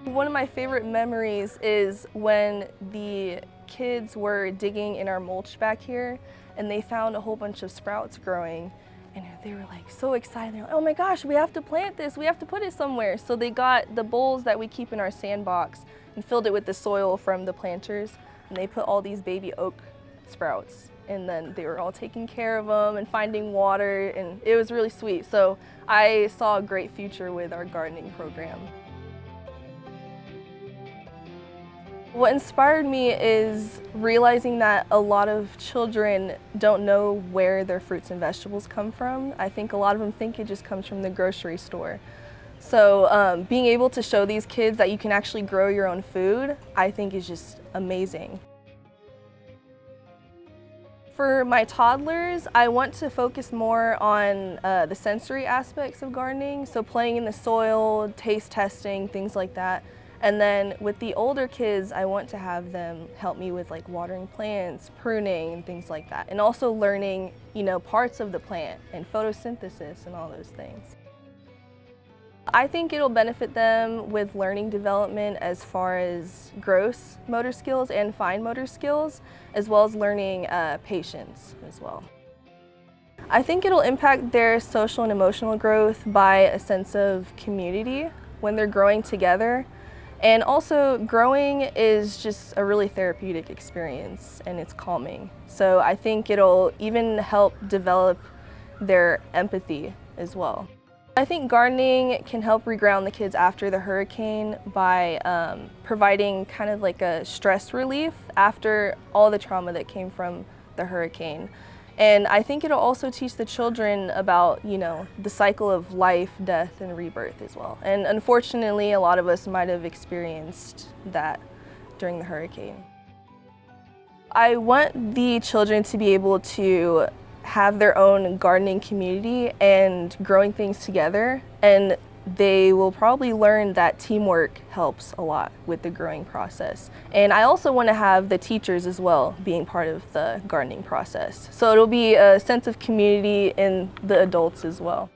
One of my favorite memories is when the kids were digging in our mulch back here and they found a whole bunch of sprouts growing, and they were like so excited. They're like, oh my gosh, we have to plant this, we have to put it somewhere. So they got the bowls that we keep in our sandbox and filled it with the soil from the planters, and they put all these baby oak sprouts, and then they were all taking care of them and finding water, and it was really sweet. So I saw a great future with our gardening program. What inspired me is realizing that a lot of children don't know where their fruits and vegetables come from. I think a lot of them think it just comes from the grocery store. So being able to show these kids that you can actually grow your own food, I think is just amazing. For my toddlers, I want to focus more on the sensory aspects of gardening, so playing in the soil, taste testing, things like that. And then with the older kids, I want to have them help me with like watering plants, pruning, and things like that. And also learning, parts of the plant and photosynthesis and all those things. I think it'll benefit them with learning development as far as gross motor skills and fine motor skills, as well as learning patience as well. I think it'll impact their social and emotional growth by a sense of community when they're growing together. And also, growing is just a really therapeutic experience, and it's calming. So I think it'll even help develop their empathy as well. I think gardening can help reground the kids after the hurricane by providing kind of like a stress relief after all the trauma that came from the hurricane. And I think it'll also teach the children about, the cycle of life, death, and rebirth as well. And unfortunately, a lot of us might have experienced that during the hurricane. I want the children to be able to have their own gardening community and growing things together, and they will probably learn that teamwork helps a lot with the growing process. And I also want to have the teachers as well being part of the gardening process. So it'll be a sense of community in the adults as well.